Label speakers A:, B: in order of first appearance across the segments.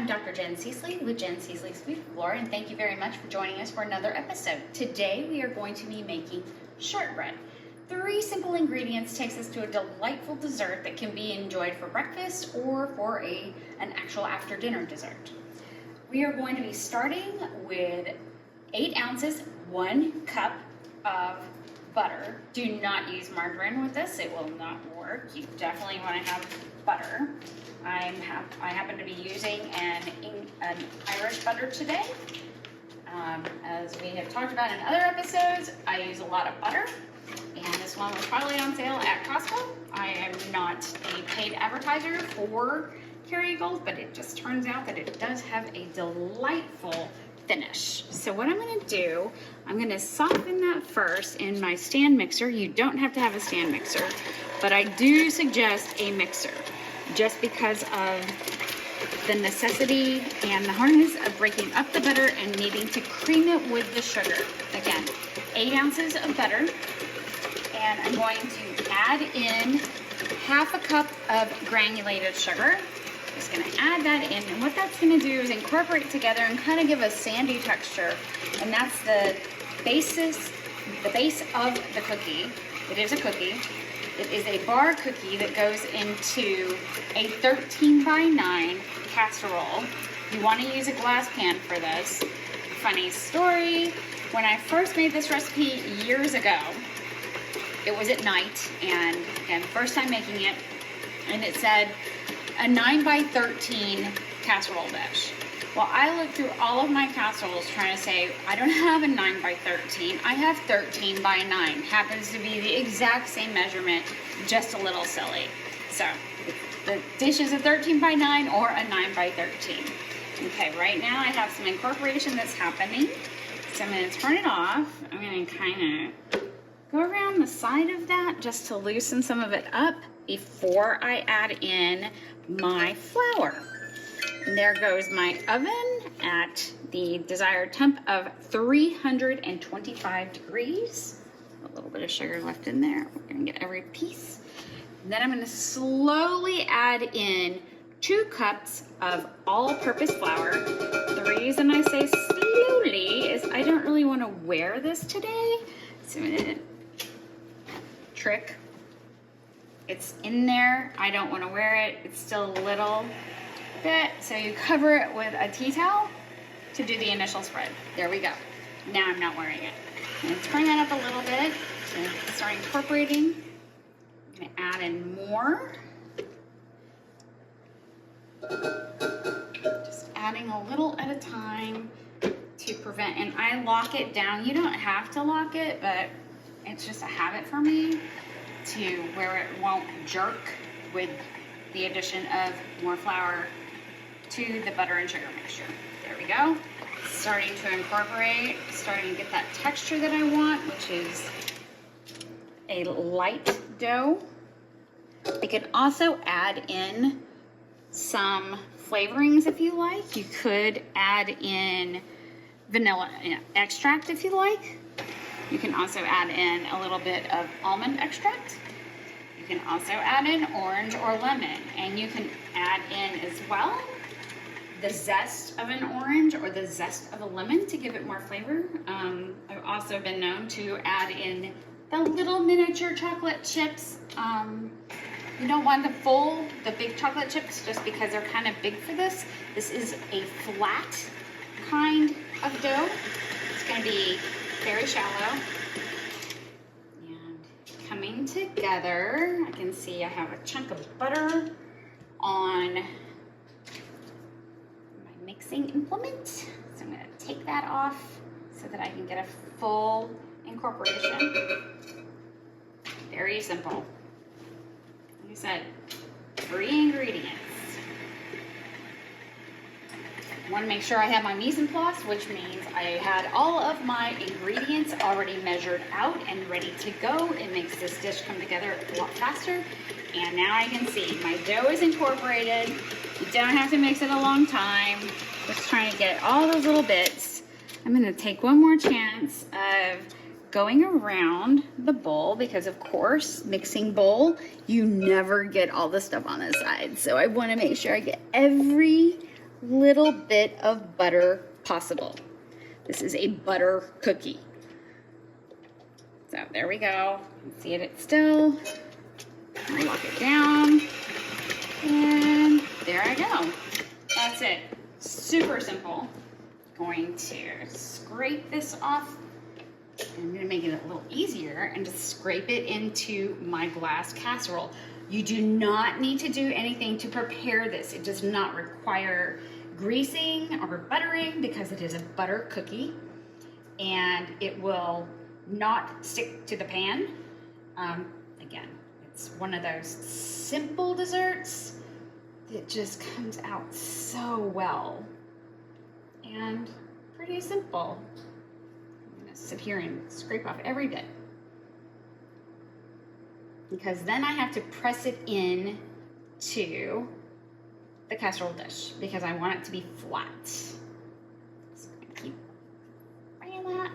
A: I'm Dr. Jenn Seasley with Jenn Seasley's Food Floor, and thank you very much for joining us for another episode. Today we are going to be making shortbread. 3 simple ingredients takes us to a delightful dessert that can be enjoyed for breakfast or for an actual after dinner dessert. We are going to be starting with 8 ounces, 1 cup of butter. Do not use margarine with this, it will not work. You definitely want to have butter. I happen to be using an Irish butter today. As we have talked about in other episodes, I use a lot of butter, and this one was probably on sale at Costco. I am not a paid advertiser for Kerrygold, but it just turns out that it does have a delightful finish. So what I'm going to do, I'm going to soften that first in my stand mixer. You don't have to have a stand mixer, but I do suggest a mixer, just because of the necessity and the hardness of breaking up the butter and needing to cream it with the sugar. Again, 8 ounces of butter, and I'm going to add in half a cup of granulated sugar. Just going to add that in, and what that's going to do is incorporate together and kind of give a sandy texture, and that's the base of the cookie. It is a cookie. It is a bar cookie that goes into a 13 by 9 casserole. You want to use a glass pan for this. Funny story, when I first made this recipe years ago, it was at night, and again, first time making it, and it said a 9 by 13 casserole dish. Well, I looked through all of my casseroles trying to say, I don't have a 9 by 13, I have 13 by 9. Happens to be the exact same measurement, just a little silly. So, the dish is a 13 by 9 or a 9 by 13. Okay, right now I have some incorporation that's happening. So I'm going to turn it off. I'm going to kind of go around the side of that just to loosen some of it up before I add in my flour. And there goes my oven at the desired temp of 325 degrees. A little bit of sugar left in there. We're going to get every piece. And then I'm going to slowly add in 2 cups of all-purpose flour. The reason I say slowly is I don't really want to wear this today. So I'm going to trick. It's in there. I don't want to wear it. It's still a little bit, so you cover it with a tea towel to do the initial spread. There we go. Now I'm not wearing it. I'm going to turn that up a little bit to start incorporating. I'm going to add in more. Just adding a little at a time to prevent, and I lock it down. You don't have to lock it, but it's just a habit for me to where it won't jerk with the addition of more flour to the butter and sugar mixture. There we go. Starting to incorporate, starting to get that texture that I want, which is a light dough. I can also add in some flavorings if you like. You could add in vanilla extract if you like. You can also add in a little bit of almond extract. You can also add in orange or lemon, and you can add in as well the zest of an orange or the zest of a lemon to give it more flavor. I've also been known to add in the little miniature chocolate chips. You don't want the big chocolate chips just because they're kind of big for this. This is a flat kind of dough. It's going to be very shallow. And coming together, I can see I have a chunk of butter on my mixing implement. So I'm going to take that off so that I can get a full incorporation. Very simple. Like I said, 3 ingredients. I want to make sure I have my mise en place, which means I had all of my ingredients already measured out and ready to go. It makes this dish come together a lot faster. And now I can see my dough is incorporated. You don't have to mix it a long time. Just trying to get all those little bits. I'm going to take one more chance of going around the bowl because, of course, mixing bowl, you never get all the stuff on the side. So I want to make sure I get every little bit of butter possible. This is a butter cookie. So there we go. See it still. Lock it down. And there I go. That's it. Super simple. Going to scrape this off. I'm going to make it a little easier and just scrape it into my glass casserole. You do not need to do anything to prepare this. It does not require greasing or buttering because it is a butter cookie and it will not stick to the pan. Again, it's one of those simple desserts that just comes out so well and pretty simple. I'm gonna sit here and scrape off every bit because then I have to press it in to the casserole dish because I want it to be flat. So I'm gonna keep bringing that.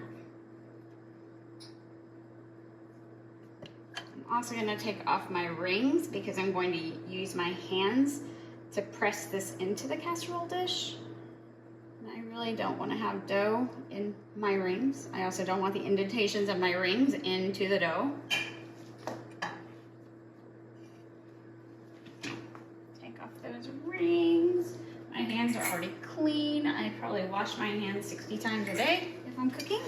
A: I'm also gonna take off my rings because I'm going to use my hands to press this into the casserole dish. And I really don't want to have dough in my rings. I also don't want the indentations of my rings into the dough. Take off those rings. My hands are already clean. I probably wash my hands 60 times a day if I'm cooking.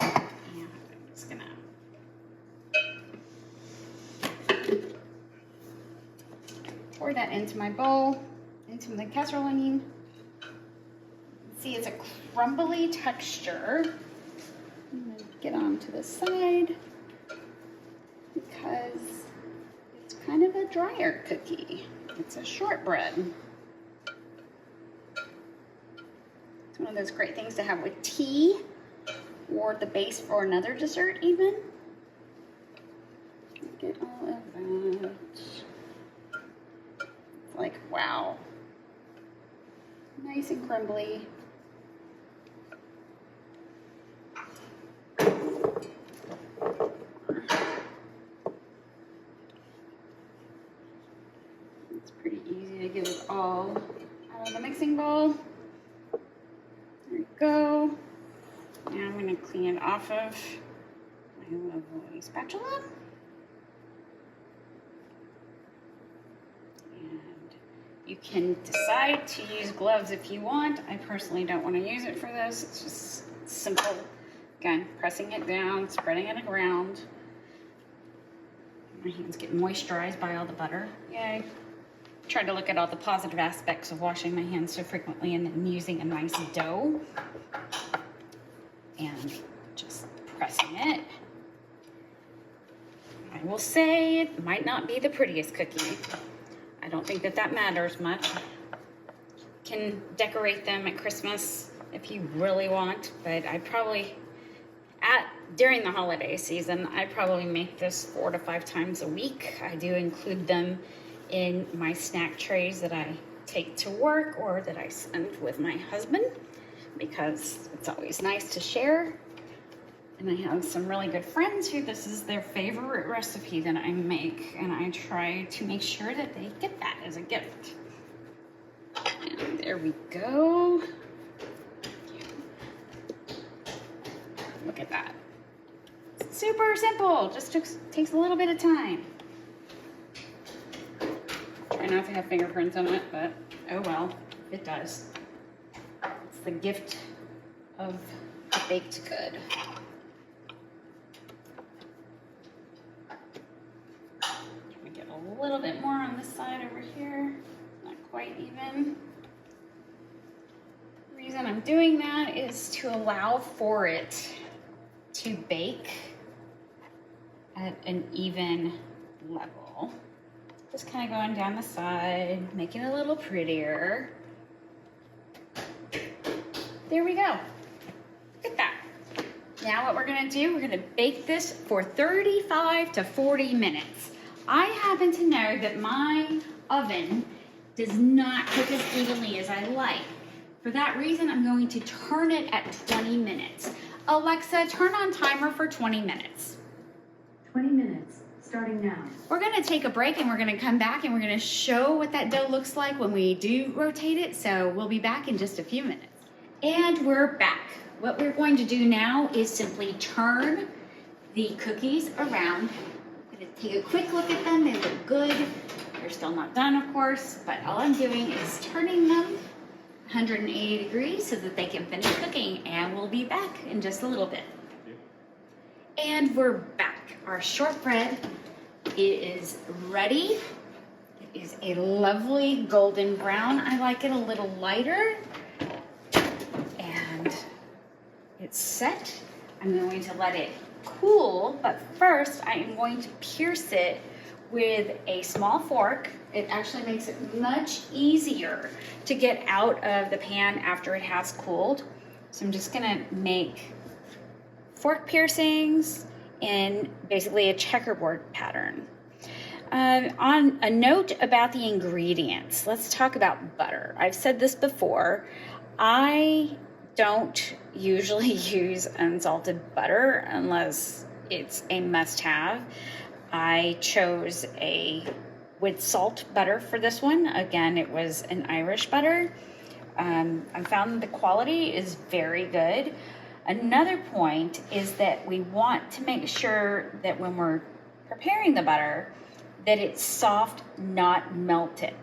A: And I'm just gonna pour that into my bowl, into the casserole, I mean. See, it's a crumbly texture. I'm gonna get onto the side because it's kind of a drier cookie. It's a shortbread. It's one of those great things to have with tea or the base for another dessert even. Get all of that. Like, wow. Nice and crumbly. It's pretty easy to get it all out of the mixing bowl. There we go. Now I'm going to clean it off of my lovely spatula. You can decide to use gloves if you want. I personally don't want to use it for this. It's just simple. Again, pressing it down, spreading it around. My hands get moisturized by all the butter. Yay. Try to look at all the positive aspects of washing my hands so frequently and then using a nice dough. And just pressing it. I will say it might not be the prettiest cookie. I don't think that matters much. You can decorate them at Christmas if you really want, but I probably, during the holiday season, I probably make this 4 to 5 times a week. I do include them in my snack trays that I take to work or that I send with my husband because it's always nice to share. And I have some really good friends who this is their favorite recipe that I make, and I try to make sure that they get that as a gift. And there we go. Look at that. It's super simple, just takes a little bit of time. Try not to have fingerprints on it, but oh well, it does. It's the gift of a baked good. A little bit more on this side over here, not quite even. The reason I'm doing that is to allow for it to bake at an even level. Just kind of going down the side, making it a little prettier. There we go. Look at that. Now what we're gonna do, we're gonna bake this for 35 to 40 minutes. I happen to know that my oven does not cook as evenly as I like. For that reason, I'm going to turn it at 20 minutes. Alexa, turn on timer for 20 minutes.
B: 20 minutes starting now.
A: We're going to take a break and we're going to come back and we're going to show what that dough looks like when we do rotate it. So we'll be back in just a few minutes. And we're back. What we're going to do now is simply turn the cookies around. I'm going to take a quick look at them. They look good. They're still not done, of course, but all I'm doing is turning them 180 degrees so that they can finish cooking, and we'll be back in just a little bit. And we're back. Our shortbread is ready. It is a lovely golden brown. I like it a little lighter. And it's set. I'm going to let it cool, but first I am going to pierce it with a small fork. It actually makes it much easier to get out of the pan after it has cooled. So I'm just gonna make fork piercings in basically a checkerboard pattern. On a note about the ingredients, let's talk about butter. I've said this before, I don't usually use unsalted butter unless it's a must-have. I chose a with salt butter for this one. Again, it was an Irish butter. I found the quality is very good. Another point is that we want to make sure that when we're preparing the butter, that it's soft, not melted.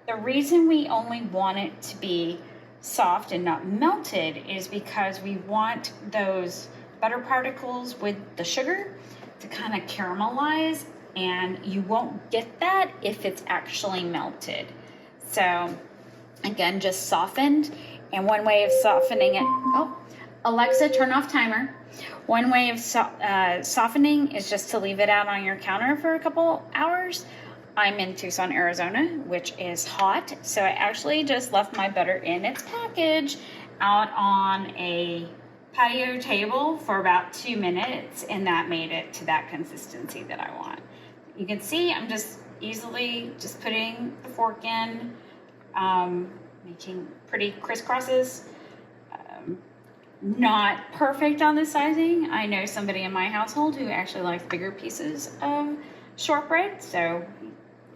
A: The reason we only want it to be soft and not melted is because we want those butter particles with the sugar to kind of caramelize, and you won't get that if it's actually melted. So again, just softened. And one way of softening it, oh, Alexa, turn off timer. One way of softening is just to leave it out on your counter for a couple hours. I'm in Tucson, Arizona, which is hot, so I actually just left my butter in its package out on a patio table for about 2 minutes, and that made it to that consistency that I want. You can see I'm just easily just putting the fork in, making pretty crisscrosses. Not perfect on the sizing. I know somebody in my household who actually likes bigger pieces of shortbread, so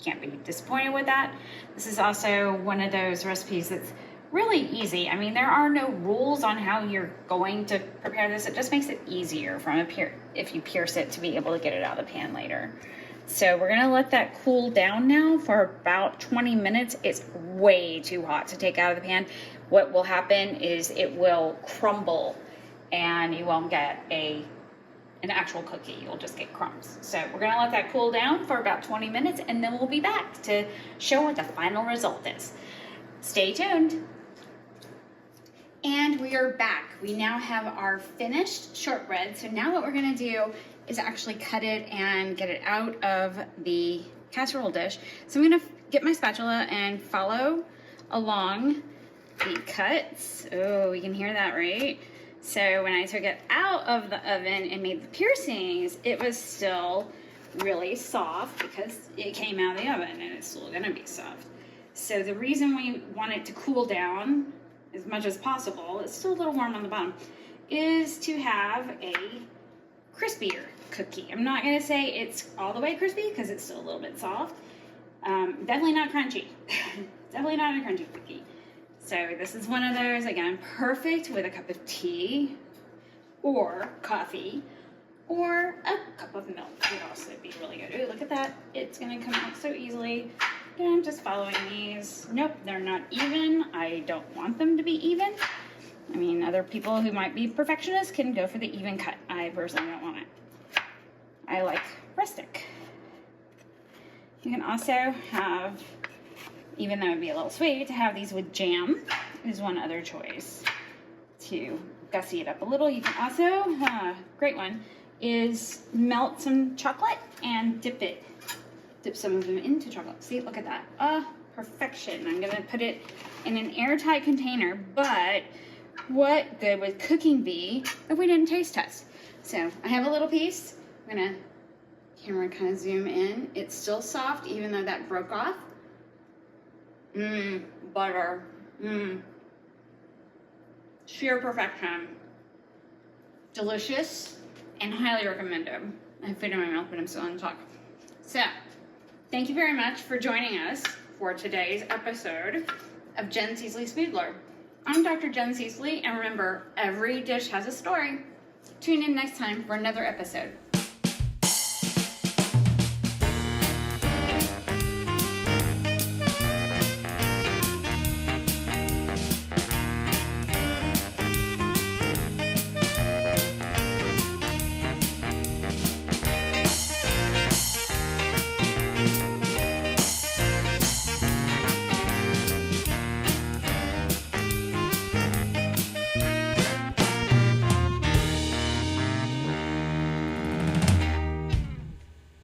A: can't be disappointed with that. This is also one of those recipes that's really easy. I mean, there are no rules on how you're going to prepare this. It just makes it easier from if you pierce it to be able to get it out of the pan later. So we're gonna let that cool down now for about 20 minutes. It's way too hot to take out of the pan. What will happen is it will crumble and you won't get an actual cookie. You'll just get crumbs. So we're gonna let that cool down for about 20 minutes and then we'll be back to show what the final result is. Stay tuned. And we are back. We now have our finished shortbread. So now what we're gonna do is actually cut it and get it out of the casserole dish. So I'm gonna get my spatula and follow along the cuts. Oh, you can hear that, right? So when I took it out of the oven and made the piercings, it was still really soft because it came out of the oven and it's still gonna be soft. So the reason we want it to cool down as much as possible, it's still a little warm on the bottom, is to have a crispier cookie. I'm not gonna say it's all the way crispy because it's still a little bit soft. Definitely not crunchy. Definitely not a crunchy cookie. So this is one of those, again, perfect with a cup of tea or coffee or a cup of milk would also be really good. Ooh, look at that. It's gonna come out so easily. Again, just following these. Nope, they're not even. I don't want them to be even. I mean, other people who might be perfectionists can go for the even cut. I personally don't want it. I like rustic. You can also have, even though it'd be a little sweet, to have these with jam is one other choice to gussy it up a little. You can also, great one, is melt some chocolate and dip some of them into chocolate. See, look at that. Perfection. I'm gonna put it in an airtight container, but what good would cooking be if we didn't taste test? So I have a little piece. I'm gonna camera kind of zoom in. It's still soft, even though that broke off. Butter. Sheer perfection. Delicious and highly recommended. I have food in my mouth, but I'm still on talk. So, thank you very much for joining us for today's episode of Jenn Seasley's Food Lore. I'm Dr. Jenn Seasley, and remember, every dish has a story. Tune in next time for another episode.